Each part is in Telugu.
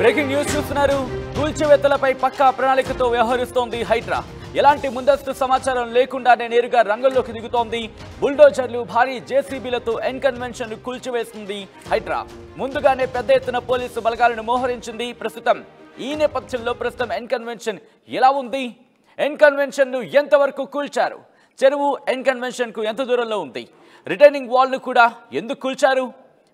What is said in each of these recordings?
బ్రేకింగ్ న్యూస్ చూస్తున్నారు. కూల్చివేతలపై పక్కా ప్రణాళికతో వ్యవహరిస్తోంది హైడ్రా. ఎలాంటి ముందస్తు సమాచారం లేకుండానే నేరుగా రంగంలోకి దిగుతోంది. బుల్డోజర్లు, భారీ జేసీబీలతో ఎన్కన్వెన్షన్ కూల్చివేస్తుంది హైడ్రా. ముందుగానే పెద్ద ఎత్తున పోలీసు బలగాలను మోహరించింది. ఈ నేపథ్యంలో ప్రస్తుతం ఎన్కన్వెన్షన్ ఎలా ఉంది? ఎన్కన్వెన్షన్ ను ఎంతవరకు కూల్చారు? చెరువు ఎన్కన్వెన్షన్ కు ఎంత దూరంలో ఉంది? రిటైనింగ్ వాల్ ను కూడా ఎందుకు కూల్చారు?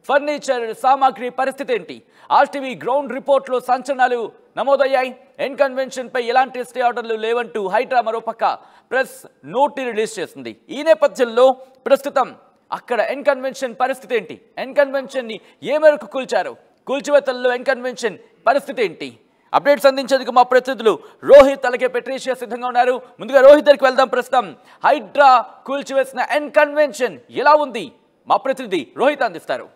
ఫర్నిచర్ సామాగ్రి పరిస్థితి ఏంటి? ఆర్టీవీ గ్రౌండ్ రిపోర్ట్లో సంచలనాలు నమోదయ్యాయి. ఎన్కన్వెన్షన్ పై ఎలాంటి స్టే ఆర్డర్లు లేవంటూ హైడ్రా మరోపక్క ప్రెస్ నోట్ రిలీజ్ చేసింది. ఈ నేపథ్యంలో ప్రస్తుతం అక్కడ ఎన్కన్వెన్షన్ పరిస్థితి ఏంటి? ఎన్కన్వెన్షన్ ని ఏ మేరకు కూల్చారు? కూల్చివేతల్లో ఎన్కన్వెన్షన్ పరిస్థితి ఏంటి? అప్డేట్స్ అందించేందుకు మా ప్రతినిధులు రోహిత్ అలాగే పెట్రీషియా సిద్ధంగా ఉన్నారు. ముందుగా రోహిత్ దగ్గరికి వెళ్దాం. ప్రస్తుతం హైడ్రా కూల్చివేసిన ఎన్కన్వెన్షన్ ఎలా ఉంది? మా ప్రతినిధి రోహిత్ అందిస్తారు.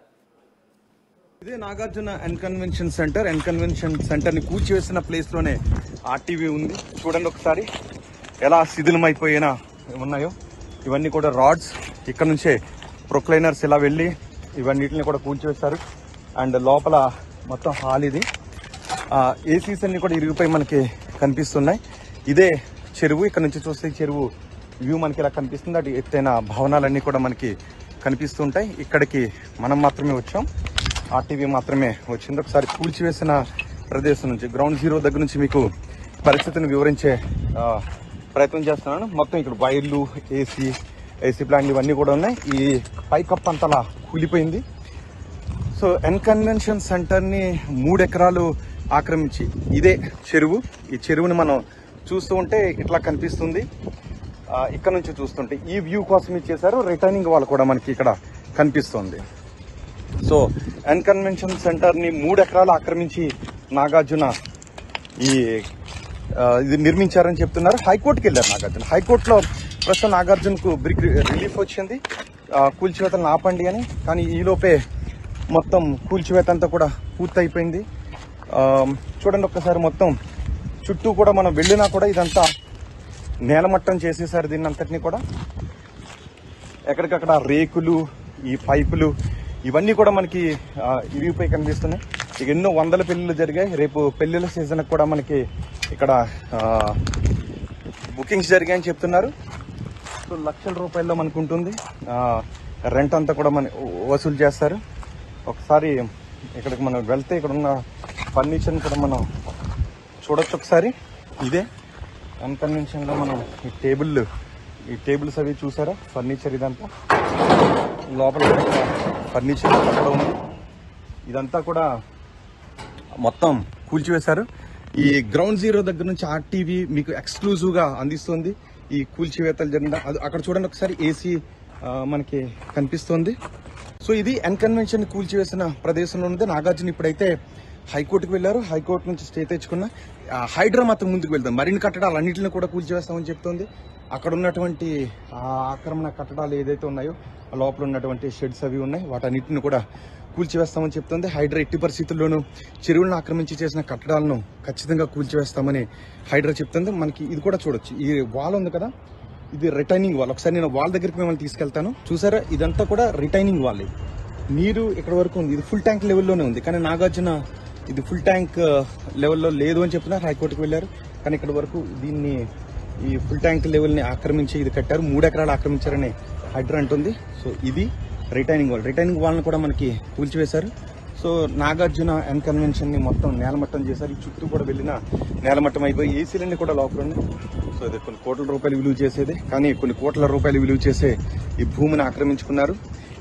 ఇదే నాగార్జున ఎన్కన్వెన్షన్ సెంటర్ ని కూల్చివేసిన ప్లేస్ లోనే ఆర్టీవీ ఉంది. చూడండి ఒకసారి ఎలా శిథిలమైపోయినా ఉన్నాయో. ఇవన్నీ కూడా రాడ్స్. ఇక్కడ నుంచే ప్రొక్లైనర్స్ ఇలా వెళ్ళి ఇవన్నిటిని కూడా కూల్చివేస్తారు. అండ్ లోపల మొత్తం హాల్ ఇది. ఏసీస్ అన్ని కూడా ఇరిగిపోయి మనకి కనిపిస్తున్నాయి. ఇదే చెరువు. ఇక్కడ నుంచి చూస్తే చెరువు వ్యూ మనకి ఇలా కనిపిస్తుంది. అటు ఎత్తైన భవనాలన్నీ కూడా మనకి కనిపిస్తుంటాయి. ఇక్కడికి మనం మాత్రమే వచ్చాం, ఆర్టీవీ మాత్రమే వచ్చింది. ఒకసారి కూల్చివేసిన ప్రదేశం నుంచి గ్రౌండ్ జీరో దగ్గర నుంచి మీకు పరిస్థితిని వివరించే ప్రయత్నం చేస్తున్నాను. మొత్తం ఇక్కడ వైర్లు, ఏసీ ప్లాంట్లు ఇవన్నీ కూడా ఉన్నాయి. ఈ పైకప్పు అంతలా కూలిపోయింది. సో ఎన్కన్వెన్షన్ సెంటర్ని 3 ఎకరాలు ఆక్రమించి ఇదే చెరువు. ఈ చెరువుని మనం చూస్తూ ఉంటే ఇట్లా కనిపిస్తుంది. ఇక్కడ నుంచి చూస్తుంటే ఈ వ్యూ కోసం ఇచ్చేసారు. రిటర్నింగ్ వాల్ కూడా మనకి ఇక్కడ కనిపిస్తుంది. సో ఎన్కన్వెన్షన్ సెంటర్ ని 3 ఎకరాలు ఆక్రమించి నాగార్జున ఇది నిర్మించారని చెప్తున్నారు. హైకోర్టుకి వెళ్ళారు నాగార్జున. హైకోర్టులో ప్రస్తుతం నాగార్జునకు రిలీఫ్ వచ్చింది, కూల్చివేతలను ఆపండి అని. కానీ ఈలోపే మొత్తం కూల్చివేత అంతా కూడా పూర్తయిపోయింది. చూడండి ఒక్కసారి మొత్తం చుట్టూ కూడా మనం వెళ్ళినా కూడా ఇదంతా నేలమట్టం చేసేసారు. దీన్ని అంతటినీ కూడా ఎక్కడికక్కడ రేకులు, ఈ పైపులు ఇవన్నీ కూడా మనకి ఇరిగిపోయి కనిపిస్తున్నాయి. ఇక ఎన్నో వందల పెళ్లిళ్ళు జరిగాయి. రేపు పెళ్లిళ్ళ సీజన్ కూడా మనకి ఇక్కడ బుకింగ్స్ జరిగాయని చెప్తున్నారు. సో లక్షల రూపాయల్లో మనకు ఉంటుంది. రెంట్ అంతా కూడా మన వసూలు చేస్తారు. ఒకసారి ఇక్కడికి మనం వెళ్తే ఇక్కడ ఉన్న ఫర్నిచర్ని కూడా మనం చూడొచ్చు. ఒకసారి ఇదే ఎన్కన్వెన్షన్లో మనం ఈ టేబుల్స్ అవి చూసారా? ఫర్నిచర్ ఇదంతా లోపల ఫర్నిచర్ అక్కడ ఉంది. ఇదంతా కూడా మొత్తం కూల్చివేశారు. ఈ గ్రౌండ్ జీరో దగ్గర నుంచి ఆర్టీవీ మీకు ఎక్స్క్లూజివ్ గా అందిస్తుంది ఈ కూల్చివేతలు జరిగిన. అక్కడ చూడండి ఒకసారి ఏసీ మనకి కనిపిస్తుంది. సో ఇది ఎన్కన్వెన్షన్ కూల్చివేసిన ప్రదేశంలో ఉంది. నాగార్జున ఇప్పుడైతే హైకోర్టుకు వెళ్లారు. హైకోర్టు నుంచి స్టే తెచ్చుకున్న హైడ్రా మాత్రం ముందుకు వెళ్తాం. మరిన్ని కట్టడాలు అన్నింటిని కూడా కూల్చివేస్తామని చెప్తోంది. అక్కడ ఉన్నటువంటి ఆక్రమణ కట్టడాలు ఏదైతే ఉన్నాయో లోపల ఉన్నటువంటి షెడ్స్ అవి ఉన్నాయి, వాటన్నిటిని కూడా కూల్చివేస్తామని చెప్తుంది. హైడ్రా ఎట్టి పరిస్థితుల్లోనూ చెరువులను ఆక్రమించి చేసిన కట్టడాలను ఖచ్చితంగా కూల్చివేస్తామని హైడ్రా చెప్తుంది. మనకి ఇది కూడా చూడొచ్చు. ఈ వాల్ ఉంది కదా, ఇది రిటైనింగ్ వాల్. ఒకసారి నేను వాల్ దగ్గరికి మిమ్మల్ని తీసుకెళ్తాను. చూసారా, ఇదంతా కూడా రిటైనింగ్ వాల్. నీరు ఇక్కడ వరకు ఉంది. ఇది ఫుల్ ట్యాంక్ లెవెల్లోనే ఉంది. కానీ నాగార్జున ఇది ఫుల్ ట్యాంక్ లెవెల్లో లేదు అని చెప్తున్నారు. హైకోర్టుకు వెళ్లారు. కానీ ఇక్కడ వరకు దీన్ని ఈ ఫుల్ ట్యాంక్ లెవెల్ని ఆక్రమించి ఇది కట్టారు. 3 ఎకరాలు ఆక్రమించారని హైడ్రా అంటుంది. సో ఇది రిటైనింగ్ వాల్. రిటైనింగ్ వాల్ని కూడా మనకి కూల్చివేశారు. సో నాగార్జున ఎన్కన్వెన్షన్ ని మొత్తం నేలమట్టం చేశారు. ఈ చుట్టూ కూడా వెళ్ళిన నేలమట్టం అయిపోయి ఏసీలన్నీ కూడా లోపల ఉన్నాయి. సో ఇది కొన్ని కోట్ల రూపాయలు విలువ చేసేది, కానీ కొన్ని కోట్ల రూపాయలు విలువ చేసే ఈ భూమిని ఆక్రమించుకున్నారు.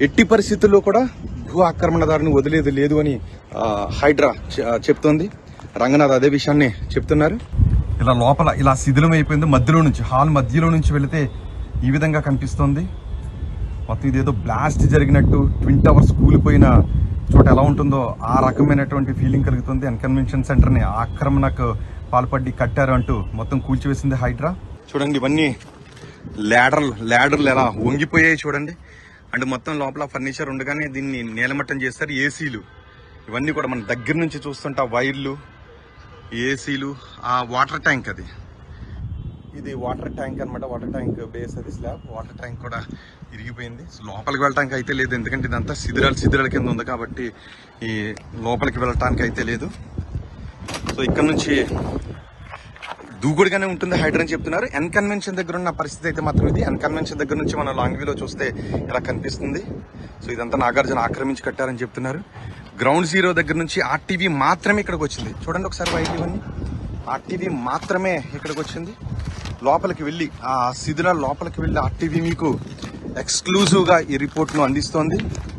ఎట్టి పరిస్థితుల్లో కూడా భూ ఆక్రమణదారుని వదిలేది లేదు అని హైడ్రా చెప్తోంది. రంగనాథ్ అదే విషయాన్ని చెప్తున్నారు. ఇలా లోపల ఇలా శిథిలం అయిపోయింది. మధ్యలో నుంచి హాల్ మధ్యలో నుంచి వెళితే ఈ విధంగా కనిపిస్తోంది. మొత్తం ఇదేదో బ్లాస్ట్ జరిగినట్టు, ట్విన్ టవర్స్ కూలిపోయిన చోట ఎలా ఉంటుందో ఆ రకమైనటువంటి ఫీలింగ్ కలుగుతుంది. ఎన్కన్వెన్షన్ సెంటర్ ని ఆక్రమణకు పాల్పడి కట్టారు అంటూ మొత్తం కూల్చివేసింది హైడ్రా. చూడండి ఇవన్నీ ల్యాడర్లు ఎలా వంగిపోయాయి చూడండి. అండ్ మొత్తం లోపల ఫర్నిచర్ ఉండగానే దీన్ని నేలమట్టం చేస్తారు. ఏసీలు ఇవన్నీ కూడా మన దగ్గర నుంచి చూస్తుంటే వైర్లు, ఏసీలు, ఆ వాటర్ ట్యాంక్ ఇది వాటర్ ట్యాంక్ అనమాట. వాటర్ ట్యాంక్ బేస్ అది స్లాబ్. వాటర్ ట్యాంక్ కూడా ఇరిగిపోయింది. లోపలికి వెళ్ళటానికి అయితే లేదు, ఎందుకంటే ఇదంతా శిథిరాల కింద ఉంది కాబట్టి ఈ లోపలికి వెళ్ళటానికి అయితే లేదు. సో ఇక్కడ నుంచి దూకుడుగానే ఉంటుంది హైడ్రా అని చెప్తున్నారు. ఎన్ కన్వెన్షన్ దగ్గర ఉన్న పరిస్థితి అయితే మాత్రం ఇది. ఎన్ కన్వెన్షన్ దగ్గర నుంచి మనం లాంగ్ వ్యూలో చూస్తే ఇలా కనిపిస్తుంది. సో ఇదంతా నాగార్జున ఆక్రమించి కట్టారని చెప్తున్నారు. గ్రౌండ్ జీరో దగ్గర నుంచి ఆర్టీవీ మాత్రమే ఇక్కడికి వచ్చింది. చూడండి ఒకసారి వైట్ ఇవన్నీ ఆర్టీవీ మాత్రమే ఇక్కడికి వచ్చింది. లోపలికి వెళ్ళి ఆ శిథిలాల లోపలికి వెళ్ళి ఆర్టీవీ మీకు ఎక్స్క్లూజివ్ గా ఈ రిపోర్ట్ ను అందిస్తోంది.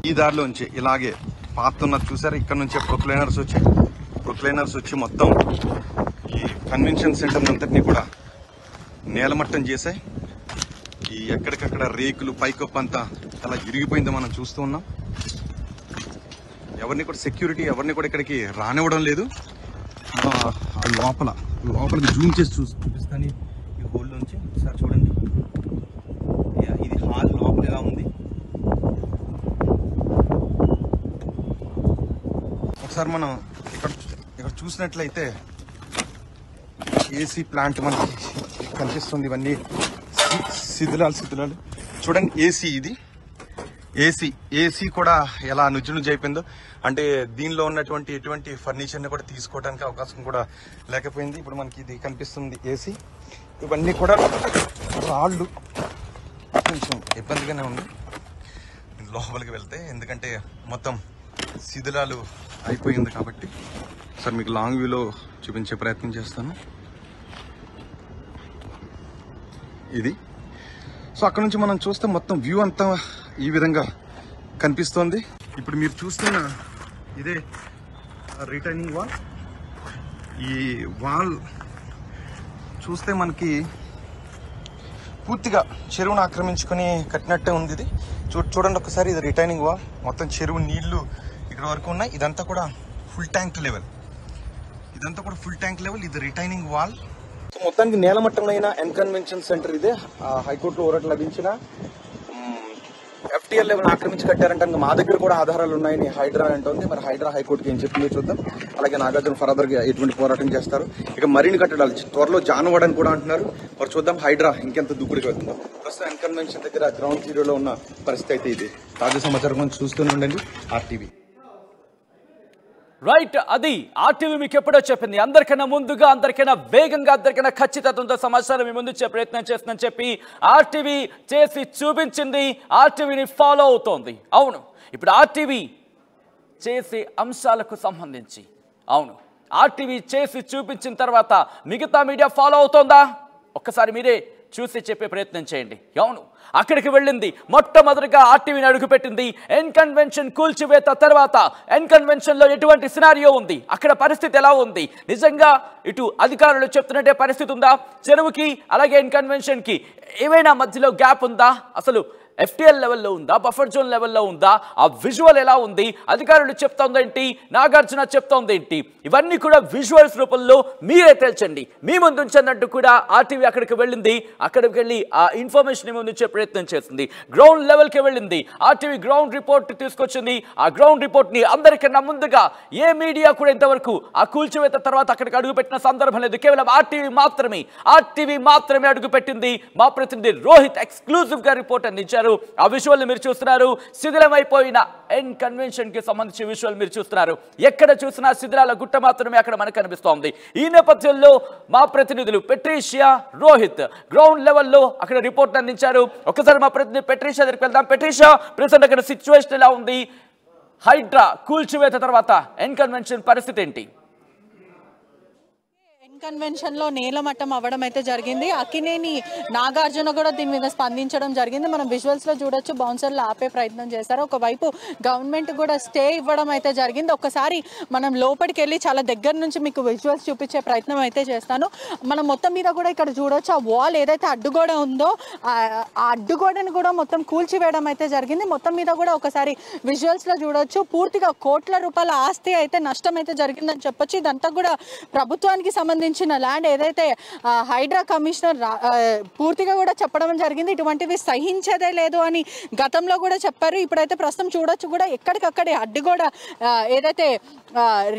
ఈ దారిలోంచి ఇలాగే పాతున్నది చూసారు. ఇక్కడ నుంచి ప్రొక్లైనర్స్ వచ్చి మొత్తం ఈ కన్వెన్షన్ సెంటర్ అంతటినీ కూడా నేలమట్టం చేశాయి. ఈ ఎక్కడికక్కడ రేకులు పైకప్పు అంతా అలా ఇరిగిపోయిందో మనం చూస్తూ ఉన్నాం. ఎవరిని కూడా సెక్యూరిటీ ఎవరిని కూడా ఇక్కడికి రానివ్వడం లేదు. లోపలికి జూమ్ చేసి చూపిస్తాను ఈ హోల్ నుంచి. ఒకసారి చూడండి, ఇది హాల్ లోపల ఎలా ఉంది. ఒకసారి మనం ఇక్కడ చూసినట్లయితే ఏసీ ప్లాంట్ మనకి కనిపిస్తుంది. ఇవన్నీ శిథిలాలు చూడండి. ఏసీ ఇది ఏసీ కూడా ఎలా నుజ్జు అయిపోయిందో. అంటే దీనిలో ఉన్నటువంటి ఎటువంటి ఫర్నిచర్ని కూడా తీసుకోవడానికి అవకాశం కూడా లేకపోయింది. ఇప్పుడు మనకి ఇది కనిపిస్తుంది ఏసీ. ఇవన్నీ కూడా రాళ్ళు. కొంచెం ఇబ్బందిగానే ఉంది లోపలికి వెళ్తే, ఎందుకంటే మొత్తం శిథిలాలు అయిపోయింది కాబట్టి. సార్ మీకు లాంగ్ వ్యూలో చూపించే ప్రయత్నం చేస్తాను. ఇది సో అక్కడ నుంచి మనం చూస్తే మొత్తం వ్యూ అంతా ఈ విధంగా కనిపిస్తోంది. ఇప్పుడు మీరు చూస్తున్న ఇదే రిటర్నింగ్ వాల్. ఈ వాల్ చూస్తే మనకి పూర్తిగా చెరువును ఆక్రమించుకొని కట్టినట్టే ఉంది. ఇది చూడండి ఒకసారి. ఇది రిటర్నింగ్ వాల్. మొత్తం చెరువు నీళ్లు ఇక్కడ వరకు ఉన్నాయి. ఇదంతా కూడా ఫుల్ ట్యాంక్ లెవెల్. ఇది రిటైనింగ్ వాల్. మొత్తానికి నేలమట్టంలో అయిన ఎన్ కన్వెన్షన్ సెంటర్ ఇదే. హైకోర్టులో ఊరట లభించిన FTL లెవెల్ ఆక్రమించి కట్టారంటే మా దగ్గర కూడా ఆధారాలు ఉన్నాయని హైడ్రా అంటుంది. మరి హైడ్రా హైకోర్టుకి ఏం చెప్పిందో చూద్దాం. అలాగే నాగార్జున ఫర్దర్ గా ఎటువంటి పోరాటం చేస్తారు. ఇక మరిన్ని కట్టడాలు త్వరలో జానవాడని కూడా అంటున్నారు. మరి చూద్దాం హైడ్రా ఇంకెంత దూకుడికి వెళ్తుందో. ప్రస్తుతం ఎన్ కన్వెన్షన్ దగ్గర గ్రౌండ్ జీరోలో ఉన్న పరిస్థితి అయితే ఇది. తాజా సమాచారం చూస్తూనే ఉండండి RTV. రైట్, అది RTV మీకు ఎప్పుడో చెప్పింది. అందరికన్నా ముందుగా, అందరికైనా వేగంగా, అందరికైనా ఖచ్చితత్వంతో సమాచారం మీ ముందు ఇచ్చే ప్రయత్నం చేస్తుందని చెప్పి RTV చేసి చూపించింది. RTVని ఫాలో అవుతోంది. అవును, ఇప్పుడు RTV చేసే అంశాలకు సంబంధించి RTV చేసి చూపించిన తర్వాత మిగతా మీడియా ఫాలో అవుతోందా? ఒక్కసారి మీరే చూసి చెప్పే ప్రయత్నం చేయండి. అవును, అక్కడికి వెళ్ళింది. మొట్టమొదటిగా RTVని అడుగుపెట్టింది. ఎన్ కన్వెన్షన్ కూల్చివేత తర్వాత ఎన్ కన్వెన్షన్ లో ఎటువంటి సినారియో ఉంది, అక్కడ పరిస్థితి ఎలా ఉంది, నిజంగా ఇటు అధికారులు చెప్తున్నట్టే పరిస్థితి ఉందా, చెరువుకి అలాగే ఎన్ కన్వెన్షన్ కి ఏమైనా మధ్యలో గ్యాప్ ఉందా, అసలు FTL లెవెల్లో ఉందా, బఫర్ జోన్ లెవెల్లో ఉందా, ఆ విజువల్ ఎలా ఉంది, అధికారులు చెప్తోందేంటి, నాగార్జున చెప్తోందేంటి, ఇవన్నీ కూడా విజువల్స్ రూపంలో మీరే తేల్చండి, మీ ముందు ఉంచన్నట్టు కూడా RTV అక్కడికి వెళ్ళింది. అక్కడికి వెళ్ళి ఆ ఇన్ఫర్మేషన్ ముందుంచే ప్రయత్నం చేసింది. గ్రౌండ్ లెవెల్కి వెళ్ళింది. RTV గ్రౌండ్ రిపోర్ట్ తీసుకొచ్చింది. ఆ గ్రౌండ్ రిపోర్ట్ని అందరికన్నా ముందుగా ఏ మీడియా కూడా ఇంతవరకు ఆ కూల్చివేత తర్వాత అక్కడికి అడుగుపెట్టిన సందర్భం లేదు. కేవలం RTV మాత్రమే అడుగుపెట్టింది. మా ప్రతినిధి రోహిత్ ఎక్స్క్లూజివ్ గా రిపోర్ట్ అందించారు. ఆ విజువల్ మీరు చూస్తున్నారు. శిథిలమైపోయిన ఎన్ కన్వెన్షన్ కి సంబంధించి విజువల్ మీరు చూస్తున్నారు. ఎక్కడ చూసినా శిథిలాల గుట్ట మాత్రమే అక్కడ మనకు కనిపిస్తోంది. ఈ నేపథ్యంలో మా ప్రతినిధులు పెట్రీషియా, రోహిత్ గ్రౌండ్ లెవెల్లో అక్కడ రిపోర్ట్ అందించారు. ఒకసారి మా ప్రతినిధి పెట్రీషియా దగ్గరికి వెళ్దాం. పెట్రీషియా, ప్రెసెంట్ అక్కడ సిచ్యువేషన్ ఎలా ఉంది? హైడ్రా కూల్చివేత తర్వాత ఎన్ కన్వెన్షన్ పరిస్థితి ఏంటి? కన్వెన్షన్ లో నేలమట్టం అవ్వడం అయితే జరిగింది. అక్కినేని నాగార్జున కూడా దీని మీద స్పందించడం జరిగింది. మనం విజువల్స్ లో చూడొచ్చు, బౌన్సర్లు ఆపే ప్రయత్నం చేశారు. ఒకవైపు గవర్నమెంట్ కూడా స్టే ఇవ్వడం అయితే జరిగింది. ఒక్కసారి మనం లోపలికి వెళ్ళి చాలా దగ్గర నుంచి మీకు విజువల్స్ చూపించే ప్రయత్నం అయితే చేస్తాను. మనం మొత్తం మీద కూడా ఇక్కడ చూడొచ్చు, ఆ వాల్ ఏదైతే అడ్డుగోడ ఉందో ఆ అడ్డుగోడని కూడా మొత్తం కూల్చివేయడం అయితే జరిగింది. మొత్తం మీద కూడా ఒకసారి విజువల్స్ లో చూడొచ్చు, పూర్తిగా కోట్ల రూపాయల ఆస్తి అయితే నష్టం అయితే జరిగిందని చెప్పొచ్చు. ఇదంతా కూడా ప్రభుత్వానికి సంబంధించి సంబంధించిన ల్యాండ్ ఏదైతే హైడ్రా కమిషనర్ పూర్తిగా కూడా చెప్పడం జరిగింది, ఇటువంటివి సహించేదే లేదు అని గతంలో కూడా చెప్పారు. ఇప్పుడైతే ప్రస్తుతం చూడొచ్చు కూడా ఎక్కడికక్కడే అడ్డు కూడా ఏదైతే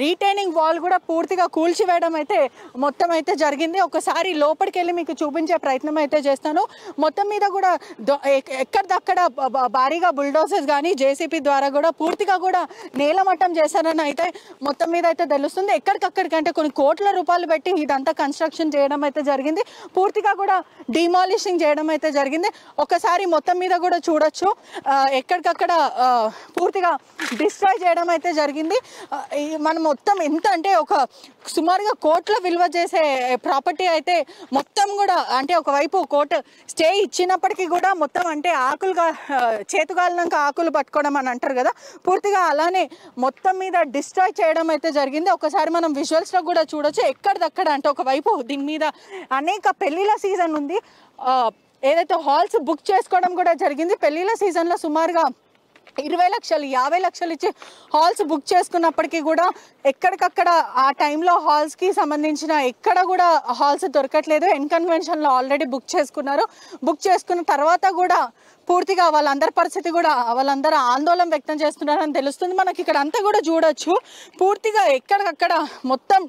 రీటైనింగ్ వాల్ కూడా పూర్తిగా కూల్చివేయడం అయితే మొత్తం అయితే జరిగింది. ఒకసారి లోపలికి వెళ్ళి మీకు చూపించే ప్రయత్నం అయితే చేస్తాను. మొత్తం మీద కూడా ఎక్కడిదక్కడ భారీగా బుల్డోజర్స్ కానీ జేసీపీ ద్వారా కూడా పూర్తిగా కూడా నేలమట్టం చేశారని అయితే మొత్తం మీద అయితే తెలుస్తుంది. ఎక్కడికక్కడికంటే కొన్ని కోట్ల రూపాయలు పెట్టి ఇదంతా కన్స్ట్రక్షన్ చేయడం అయితే జరిగింది, పూర్తిగా కూడా డిమాలిషింగ్ చేయడం అయితే జరిగింది. ఒకసారి మొత్తం మీద కూడా చూడొచ్చు ఎక్కడికక్కడ పూర్తిగా డిస్ట్రాయ్ చేయడం అయితే జరిగింది. మనం మొత్తం ఎంత అంటే ఒక సుమారుగా కోట్ల విలువ చేసే ప్రాపర్టీ అయితే మొత్తం కూడా అంటే ఒకవైపు కోర్టు స్టే ఇచ్చినప్పటికీ కూడా మొత్తం అంటే ఆకులుగా చేతుగాలినాక ఆకులు పట్టుకోవడం అని అంటారు కదా, పూర్తిగా అలానే మొత్తం మీద డిస్ట్రాయ్ చేయడం అయితే జరిగింది. ఒకసారి మనం విజువల్స్లో కూడా చూడొచ్చు ఎక్కడిదక్కడ అంటే ఒకవైపు దీని మీద అనేక పెళ్లిళ్ళ సీజన్ ఉంది, ఏదైతే హాల్స్ బుక్ చేసుకోవడం కూడా జరిగింది. పెళ్లిళ్ళ సీజన్లో సుమారుగా 20 లక్షలు 50 లక్షలు ఇచ్చి హాల్స్ బుక్ చేసుకున్నప్పటికీ కూడా ఎక్కడికక్కడ ఆ టైంలో హాల్స్కి సంబంధించిన ఎక్కడ కూడా హాల్స్ దొరకట్లేదు. కన్వెన్షన్లో ఆల్రెడీ బుక్ చేసుకున్నారు. బుక్ చేసుకున్న తర్వాత కూడా పూర్తిగా వాళ్ళందరి పరిస్థితి కూడా వాళ్ళందరూ ఆందోళన వ్యక్తం చేస్తున్నారని తెలుస్తుంది. మనకి ఇక్కడ అంతా కూడా చూడొచ్చు పూర్తిగా ఎక్కడికక్కడ మొత్తం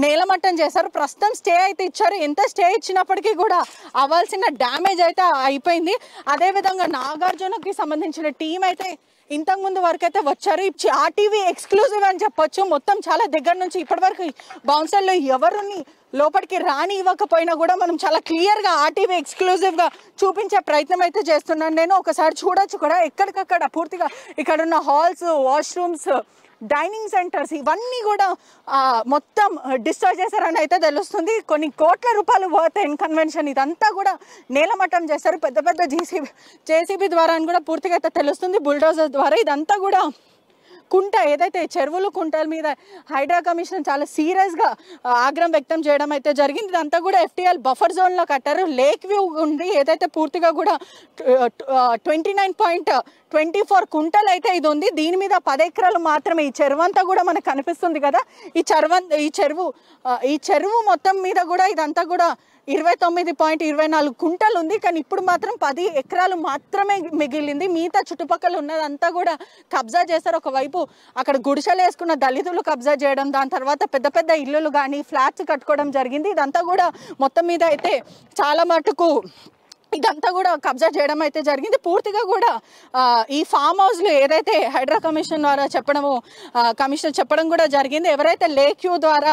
నేలమట్టం చేశారు. ప్రస్తుతం స్టే అయితే ఇచ్చారు, ఎంత స్టే ఇచ్చినప్పటికీ కూడా అవ్వాల్సిన డ్యామేజ్ అయితే అయిపోయింది. అదేవిధంగా నాగార్జునకి సంబంధించిన టీం అయితే ఇంతకుముందు వరకు అయితే వచ్చారు. ఆర్టీవీ ఎక్స్క్లూజివ్ అని చెప్పొచ్చు. మొత్తం చాలా దగ్గర నుంచి ఇప్పటి వరకు బౌన్సర్లు ఎవరిని లోపలికి రాని ఇవ్వకపోయినా కూడా మనం చాలా క్లియర్గా ఆర్టీవీ ఎక్స్క్లూజివ్గా చూపించే ప్రయత్నం అయితే చేస్తున్నాను నేను. ఒకసారి చూడొచ్చు కూడా ఎక్కడికక్కడ పూర్తిగా ఇక్కడ ఉన్న హాల్స్, వాష్రూమ్స్, డైనింగ్ సెంటర్స్ ఇవన్నీ కూడా మొత్తం డిస్ట్రాయ్ చేశారని అయితే తెలుస్తుంది. కొన్ని కోట్ల రూపాయలు వర్త్ కన్వెన్షన్ ఇదంతా కూడా నేలమట్టం చేశారు పెద్ద పెద్ద జేసీబీ ద్వారా అని కూడా పూర్తిగా అయితే తెలుస్తుంది. బుల్డోజర్ ద్వారా ఇదంతా కూడా కుంట ఏదైతే చెరువులు కుంటల మీద హైడ్రా కమిషన్ చాలా సీరియస్గా ఆగ్రహం వ్యక్తం చేయడం అయితే జరిగింది. ఇదంతా కూడా FTL బఫర్ జోన్లో కట్టారు. లేక్ వ్యూ ఉంది ఏదైతే పూర్తిగా కూడా 29.24 కుంటలు అయితే ఇది ఉంది. దీని మీద 10 ఎకరాలు మాత్రమే. ఈ చెరువు అంతా కూడా మనకు కనిపిస్తుంది కదా, ఈ చెరువు మొత్తం మీద కూడా ఇదంతా కూడా 29.24 కుంటలు ఉంది. కానీ ఇప్పుడు మాత్రం 10 ఎకరాలు మాత్రమే మిగిలింది. మిగతా చుట్టుపక్కల ఉన్నదంతా కూడా కబ్జా చేస్తారు. ఒకవైపు అక్కడ గుడిసెలు వేసుకున్న దళితులు కబ్జా చేయడం, దాని తర్వాత పెద్ద పెద్ద ఇల్లులు కానీ ఫ్లాట్స్ కట్టుకోవడం జరిగింది. ఇదంతా కూడా మొత్తం మీద అయితే చాలా మటుకు ఇదంతా కూడా కబ్జా చేయడం అయితే జరిగింది. పూర్తిగా కూడా ఈ ఫామ్ హౌస్లు ఏదైతే హైడ్రా కమిషన్ ద్వారా కమిషనర్ చెప్పడం కూడా జరిగింది. ఎవరైతే లేక్ వ్యూ ద్వారా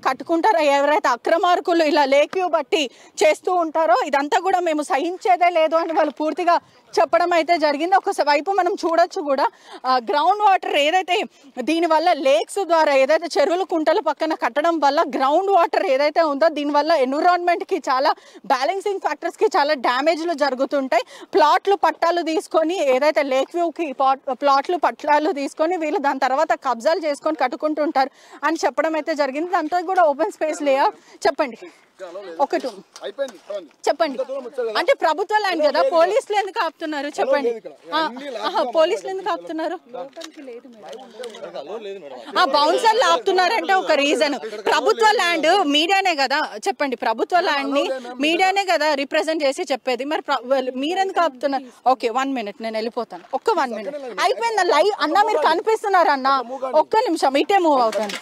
కట్టుకుంటారో, ఎవరైతే అక్రమార్కులు ఇలా లేక్ వ్యూ బట్టి చేస్తూ ఉంటారో ఇదంతా కూడా మేము సహించేదే లేదు అని వాళ్ళు పూర్తిగా చెప్పడం అయితే జరిగింది. ఒకవైపు మనం చూడొచ్చు కూడా గ్రౌండ్ వాటర్ ఏదైతే దీనివల్ల లేక్స్ ద్వారా ఏదైతే చెరువులు కుంటల పక్కన కట్టడం వల్ల గ్రౌండ్ వాటర్ ఏదైతే ఉందో దీనివల్ల ఎన్విరాన్మెంట్కి చాలా బ్యాలెన్సింగ్ ఫ్యాక్టర్స్కి చాలా డ్యామేజ్లు జరుగుతుంటాయి. పట్టాలు తీసుకొని ఏదైతే లేక్ వ్యూకి పట్టాలు తీసుకొని వీళ్ళు దాని తర్వాత కబ్జాలు చేసుకొని కట్టుకుంటుంటారు అని చెప్పడం అయితే జరిగింది. దాంతో కూడా ఓపెన్ స్పేస్ లేఅవుట్ చెప్పండి ఒకటి చెప్పండి. అంటే ప్రభుత్వ ల్యాండ్ కదా, పోలీసులు ఎందుకు ఆపుతున్నారు చెప్పండి? పోలీసులు ఎందుకు ఆపుతున్నారు? బౌన్సర్లు ఆపుతున్నారంటే ఒక రీజన్. ప్రభుత్వ ల్యాండ్ మీడియానే కదా చెప్పండి, ప్రభుత్వ ల్యాండ్ ని మీడియానే కదా రిప్రజెంట్ చేసి చెప్పేది. మరి మీరెందుకు ఆపుతున్నారు? ఓకే 1 మినిట్ నేను వెళ్ళిపోతాను. ఒక్క 1 మినిట్ అయిపోయింది లైవ్ అన్న, మీరు కనిపిస్తున్నారు అన్న, ఒక్క నిమిషం ఇటే మూవ్ అవుతాను.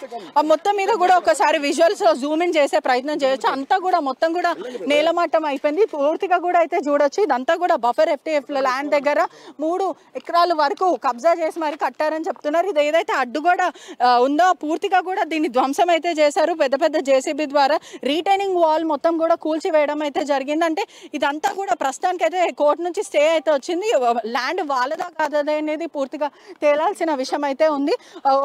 మొత్తం మీద కూడా ఒకసారి విజువల్స్ లో జూమ్ ఇన్ చేసే ప్రయత్నం చేయొచ్చు. అంతా కూడా మొత్తం కూడా నేలమట్టం అయిపోయింది. పూర్తిగా కూడా అయితే చూడొచ్చు ఇదంతా కూడా బఫర్ FTF ల్యాండ్ దగ్గర 3 ఎకరాల వరకు కబ్జా చేసి మరి కట్టారని చెప్తున్నారు. ఇది ఏదైతే అడ్డు కూడా ఉందో పూర్తిగా కూడా దీన్ని ధ్వంసం అయితే చేశారు పెద్ద పెద్ద జేసీబీ ద్వారా. రీటైనింగ్ వాల్ మొత్తం కూడా కూల్చివేయడం అయితే జరిగింది. అంటే ఇదంతా కూడా ప్రస్తుతానికి అయితే కోర్టు నుంచి స్టే అయితే వచ్చింది. ల్యాండ్ వాళ్ళదా కాదా అనేది పూర్తిగా తేలాల్సిన విషయం అయితే ఉంది.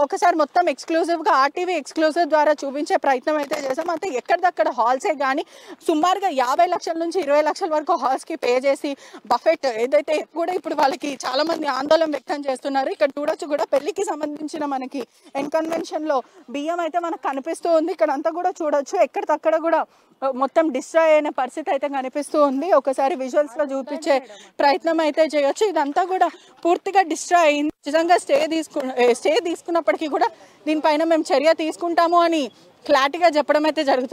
ఒకసారి మొత్తం ఎక్స్క్లూజివ్గా ఆర్టీవీ ఎక్స్క్లూజివ్ ద్వారా చూపించే ప్రయత్నం అయితే చేసాం. అంటే ఎక్కడిదక్కడ హాల్సే కానీ సుమారుగా 50 లక్షల నుంచి 20 లక్షల వరకు హాల్స్కి పే చేసి బఫెట్ ఏదైతే కూడా ఇప్పుడు వాళ్ళకి చాలా మంది ఆందోళన వ్యక్తం చేస్తున్నారు. ఇక్కడ చూడొచ్చు కూడా పెళ్లికి సంబంధించిన మనకి కన్వెన్షన్లో బియ్యం అయితే మనకు కనిపిస్తూ ఉంది. ఇక్కడ అంతా కూడా చూడొచ్చు ఎక్కడికక్కడ కూడా మొత్తం డిస్ట్రాయ్ అయిన పరిస్థితి అయితే కనిపిస్తూ ఉంది. ఒకసారి విజువల్స్ లో చూపించే ప్రయత్నం అయితే చేయొచ్చు. ఇదంతా కూడా పూర్తిగా డిస్ట్రాయ్ అయింది. నిజంగా స్టే తీసుకున్నప్పటికీ కూడా దీనిపైన మేము చర్య తీసుకుంటాము అని క్లారిటీగా చెప్పడం అయితే జరుగుతుంది.